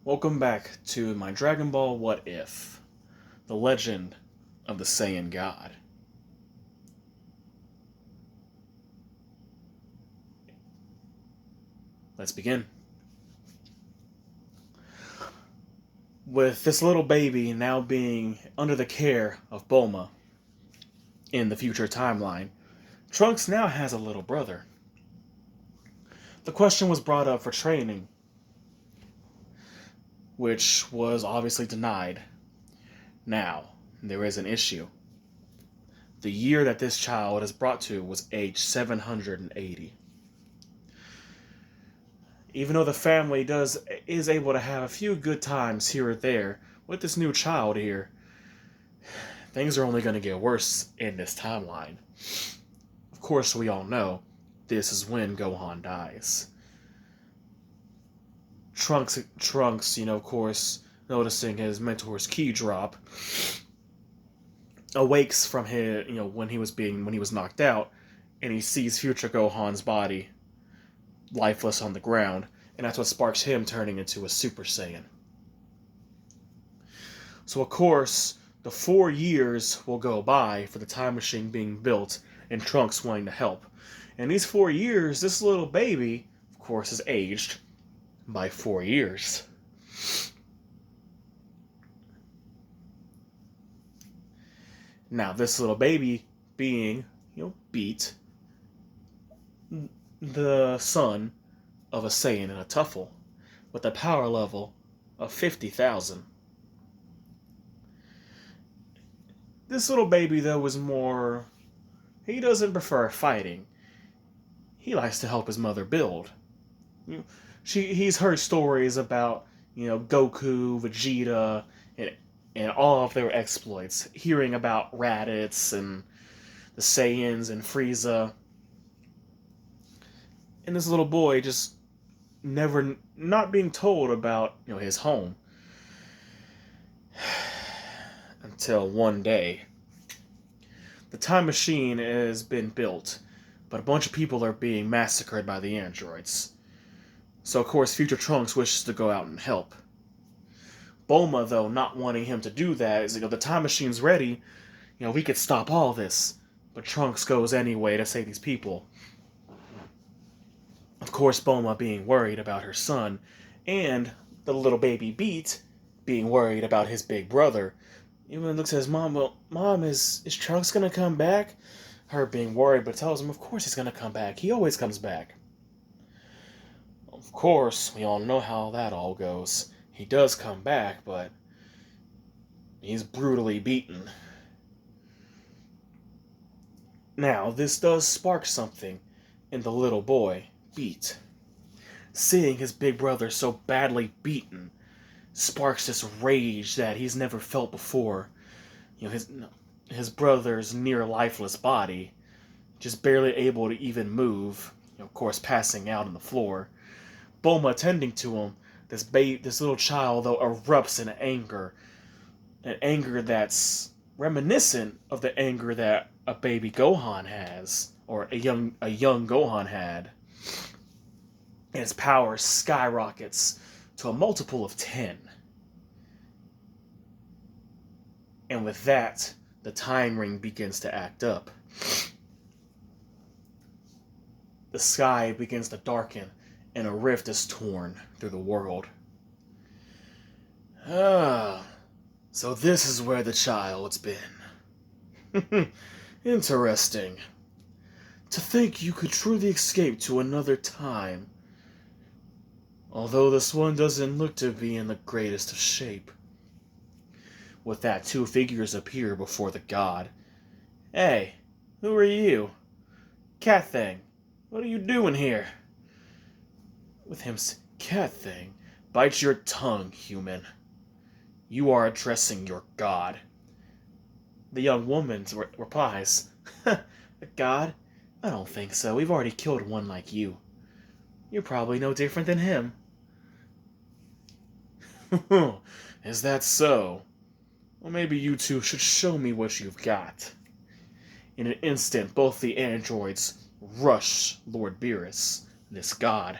Welcome back to my Dragon Ball What If, the legend of the Saiyan God. Let's begin. With this little baby now being under the care of Bulma in the future timeline, Trunks now has a little brother. The question was brought up for training, which was obviously denied. Now, there is an issue. The year that this child is brought to was age 780. Even though the family is able to have a few good times here or there with this new child here, things are only going to get worse in this timeline. Of course, we all know this is when Gohan dies. Trunks, of course, noticing his mentor's ki drop, awakes from his, when he was knocked out, and he sees future Gohan's body lifeless on the ground, and that's what sparks him turning into a Super Saiyan. So of course, the 4 years will go by for the time machine being built and Trunks wanting to help. And these 4 years, this little baby, of course, is aged by 4 years. Now, this little baby being, beat the son of a Saiyan in a tuffle with a power level of 50,000. This little baby, though, is more... He doesn't prefer fighting. He likes to help his mother build. He's heard stories about, Goku, Vegeta, and all of their exploits. Hearing about Raditz and the Saiyans and Frieza. And this little boy just never not being told about, his home. Until one day, the time machine has been built, but a bunch of people are being massacred by the androids. So of course, future Trunks wishes to go out and help. Bulma, though, not wanting him to do that, is, the time machine's ready, we could stop all this. But Trunks goes anyway to save these people. Of course, Bulma being worried about her son, and the little baby Beat being worried about his big brother. Even looks at his mom, well, Mom, is Trunks gonna come back? Her being worried, but tells him, of course he's gonna come back. He always comes back. Of course, we all know how that all goes. He does come back, but he's brutally beaten. Now, this does spark something in the little boy, Beat. Seeing his big brother so badly beaten sparks this rage that he's never felt before. His brother's near lifeless body, just barely able to even move, of course passing out on the floor. Bulma tending to him, this little child, though, erupts in anger. An anger that's reminiscent of the anger that a baby Gohan has, or a young Gohan had. And his power skyrockets to a multiple of 10. And with that, the time ring begins to act up. The sky begins to darken, and a rift is torn through the world. So this is where the child's been. Interesting. To think you could truly escape to another time. Although this one doesn't look to be in the greatest of shape. With that, 2 figures appear before the god. Hey, who are you? Cat Thing, what are you doing here? With him, Cat Thing, bite your tongue, human. You are addressing your god. The young woman replies, a god? I don't think so. We've already killed one like you. You're probably no different than him. Is that so? Well, maybe you two should show me what you've got. In an instant, both the androids rush Lord Beerus, this god.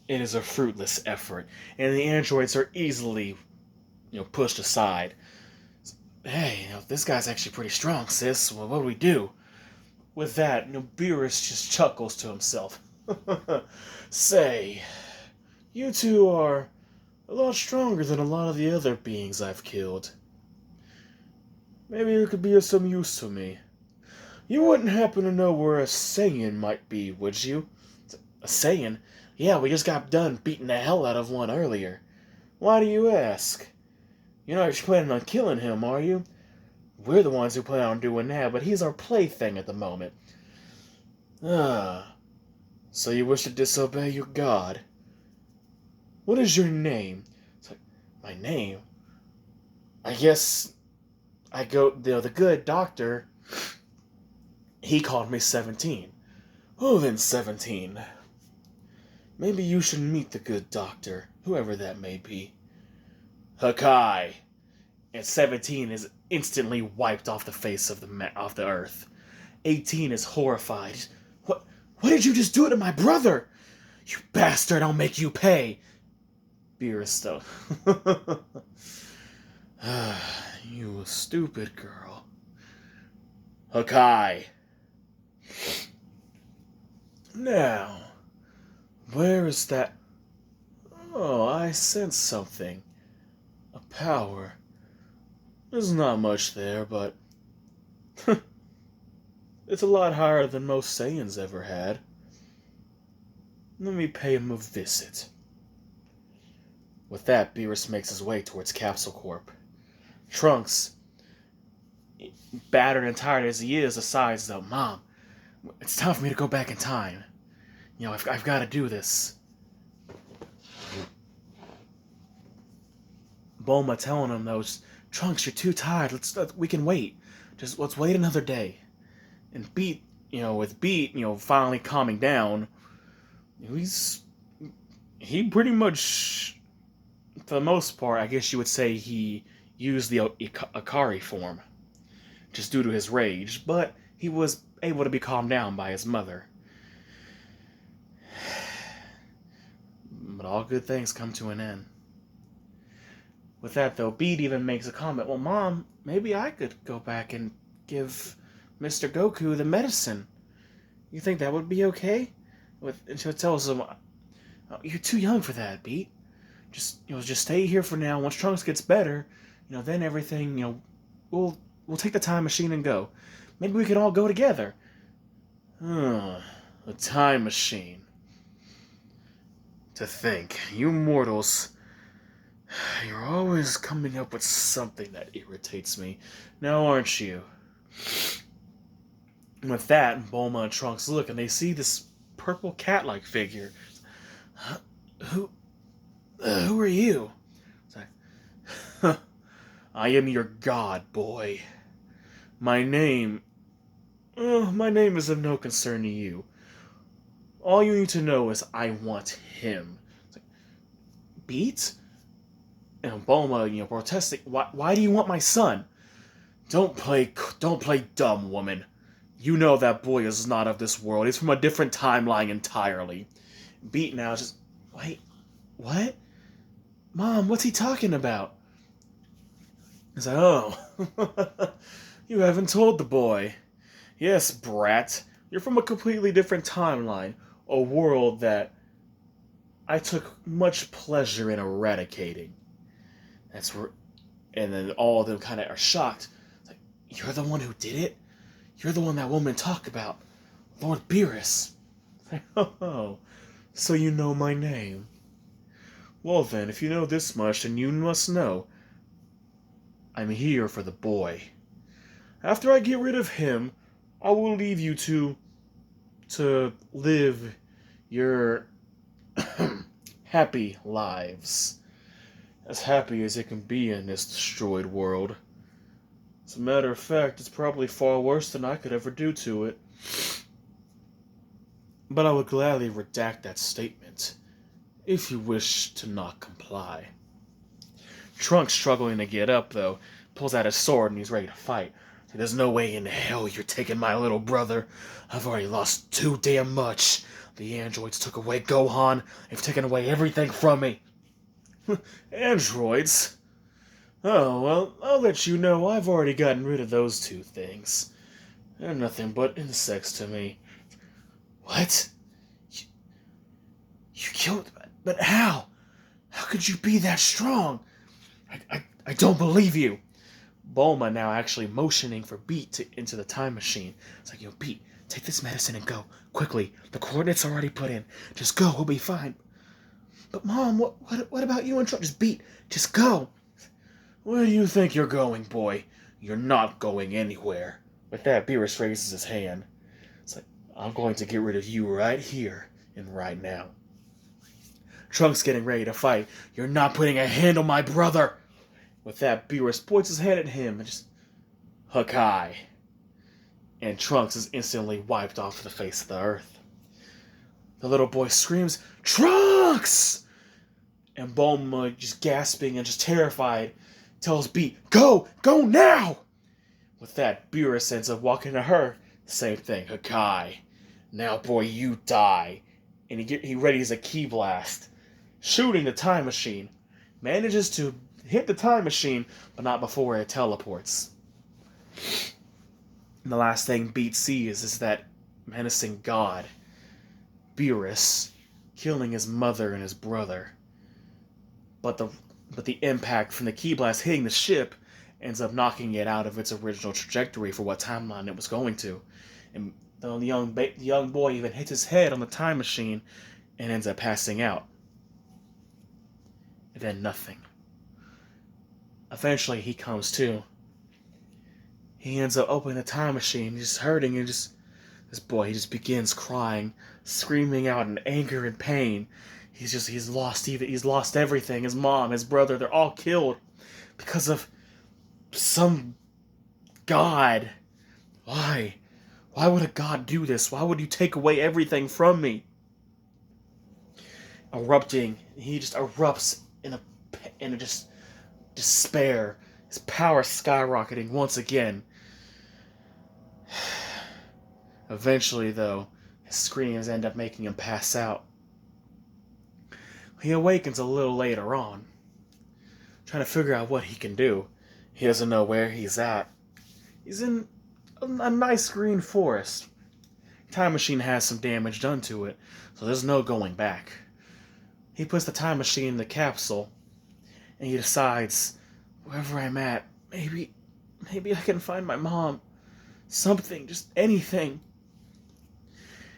it is a fruitless effort, and the androids are easily, pushed aside. Hey, this guy's actually pretty strong, sis. Well, what do we do? With that, Beerus just chuckles to himself. Say, you two are a lot stronger than a lot of the other beings I've killed. Maybe you could be of some use to me. You wouldn't happen to know where a Sayain might be, would you? A Sayain? Yeah, we just got done beating the hell out of one earlier. Why do you ask? You're not planning on killing him, are you? We're the ones who plan on doing that, but he's our plaything at the moment. So you wish to disobey your god? What is your name? It's like, my name? I guess I go, the good doctor, he called me 17. Oh, then 17. Maybe you should meet the good doctor, whoever that may be. Hakai. And 17 is instantly wiped off the face of the earth. 18 is horrified. What did you just do to my brother? You bastard, I'll make you pay. Beerus though. You stupid girl. Hakai. Now, where is that? Oh, I sense something. A power. There's not much there, but it's a lot higher than most Saiyans ever had. Let me pay him a visit. With that, Beerus makes his way towards Capsule Corp. Trunks, battered and tired as he is, decides, though, Mom, it's time for me to go back in time. I've got to do this. Bulma telling him, though, Trunks, you're too tired. We can wait. Let's wait another day. And Beat, with Beat, finally calming down, he pretty much, for the most part, I guess you would say he used the Ikari form, just due to his rage, but he was able to be calmed down by his mother. But all good things come to an end. With that, though, Beat even makes a comment. Well, Mom, maybe I could go back and give Mr. Goku the medicine. You think that would be okay? And she tells him, you're too young for that, Beat. Just stay here for now. Once Trunks gets better, then everything, we'll take the time machine and go. Maybe we could all go together. A time machine. To think, you mortals, you're always coming up with something that irritates me. Now aren't you? With that, Bulma and Trunks look and they see this purple cat-like figure. Who are you? It's like, I am your god, boy. My name is of no concern to you. All you need to know is I want him. It's like, Beat? And Bulma, protesting. Why do you want my son? Don't play dumb, woman. You know that boy is not of this world. He's from a different timeline entirely. Beat now just, wait, what? Mom, what's he talking about? He's like, oh, you haven't told the boy. Yes, brat. You're from a completely different timeline. A world that I took much pleasure in eradicating. That's where, and then all of them kind of are shocked. It's like, you're the one who did it? You're the one that woman talked about, Lord Beerus. Like, oh, so you know my name. Well then, if you know this much, then you must know I'm here for the boy. After I get rid of him, I will leave you to live your happy lives. As happy as it can be in this destroyed world. As a matter of fact, it's probably far worse than I could ever do to it. But I would gladly redact that statement, if you wish to not comply. Trunks, struggling to get up, though, pulls out his sword and he's ready to fight. There's no way in hell you're taking my little brother. I've already lost too damn much. The androids took away Gohan. They've taken away everything from me. Androids? Oh, well, I'll let you know I've already gotten rid of those two things. They're nothing but insects to me. What? You killed... But how? How could you be that strong? I don't believe you. Bulma now actually motioning for Beat into the time machine. It's like, Beat, take this medicine and go. Quickly. The coordinates are already put in. Just go. We'll be fine. But Mom, what about you and Trunks? Just Beat. Just go. Where do you think you're going, boy? You're not going anywhere. With that, Beerus raises his hand. It's like, I'm going to get rid of you right here and right now. Trunks getting ready to fight. You're not putting a hand on my brother. With that, Beerus points his hand at him and just... Hakai. And Trunks is instantly wiped off the face of the earth. The little boy screams, Trunks! And Bulma, just gasping and just terrified, tells Beat, Go! Go now! With that, Beerus ends up walking to her. Same thing, Hakai. Now, boy, you die. And he readies a ki blast. Shooting the time machine. Manages to hit the time machine, but not before it teleports. And the last thing Beat sees is that menacing god, Beerus, killing his mother and his brother. But the impact from the ki blast hitting the ship ends up knocking it out of its original trajectory for what timeline it was going to. And the young boy even hits his head on the time machine and ends up passing out. And then nothing. Eventually he comes to. He ends up opening the time machine, he's hurting, and this boy, he just begins crying, screaming out in anger and pain. He's lost everything. His mom, his brother, they're all killed because of some god. Why? Why would a god do this? Why would you take away everything from me? Erupting, he just erupts in just despair. His power skyrocketing once again. Eventually, though, his screams end up making him pass out. He awakens a little later on, trying to figure out what he can do. He doesn't know where he's at. He's in a nice green forest. Time machine has some damage done to it, so there's no going back. He puts the time machine in the capsule, and he decides, wherever I'm at, maybe I can find my mom. Something, just anything.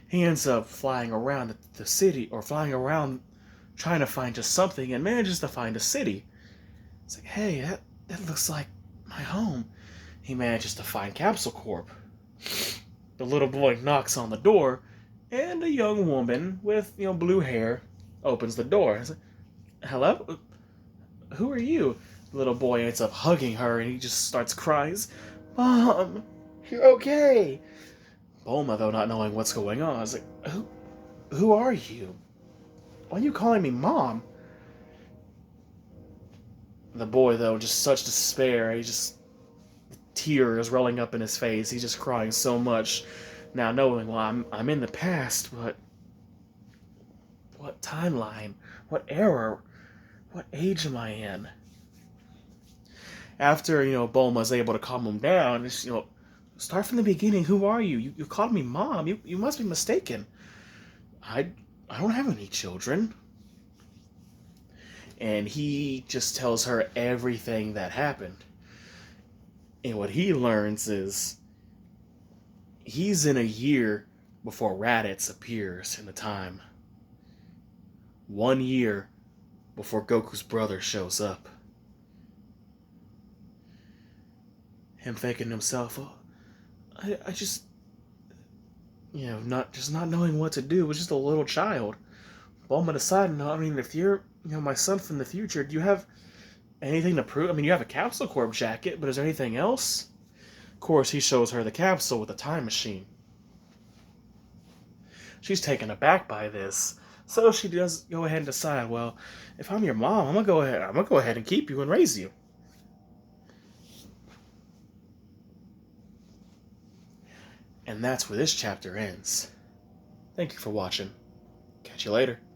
He ends up flying around the city, or flying around trying to find just something, and manages to find a city. It's like, hey, that looks like my home. He manages to find Capsule Corp. The little boy knocks on the door, and a young woman with, blue hair opens the door. It's like, hello? Who are you? The little boy ends up hugging her, and he just starts crying. Mom, you're okay. Bulma, though, not knowing what's going on, is like, who are you? Why are you calling me Mom? The boy, though, just such despair. Tears rolling up in his face. He's just crying so much. Now knowing, well, I'm in the past, but what timeline? What era? What age am I in? After, Bulma's able to calm him down, start from the beginning. Who are you? You called me Mom. You must be mistaken. I don't have any children. And he just tells her everything that happened. And what he learns is he's in a year before Raditz appears in the time. 1 year before Goku's brother shows up. Him thinking to himself, I just, not knowing what to do. Was just a little child. Bulma decided, if you're, my son from the future, do you have anything to prove? You have a Capsule Corp jacket, but is there anything else? Of course, he shows her the capsule with the time machine. She's taken aback by this, so she does go ahead and decide, well, if I'm your mom, I'm gonna go ahead and keep you and raise you. And that's where this chapter ends. Thank you for watching. Catch you later.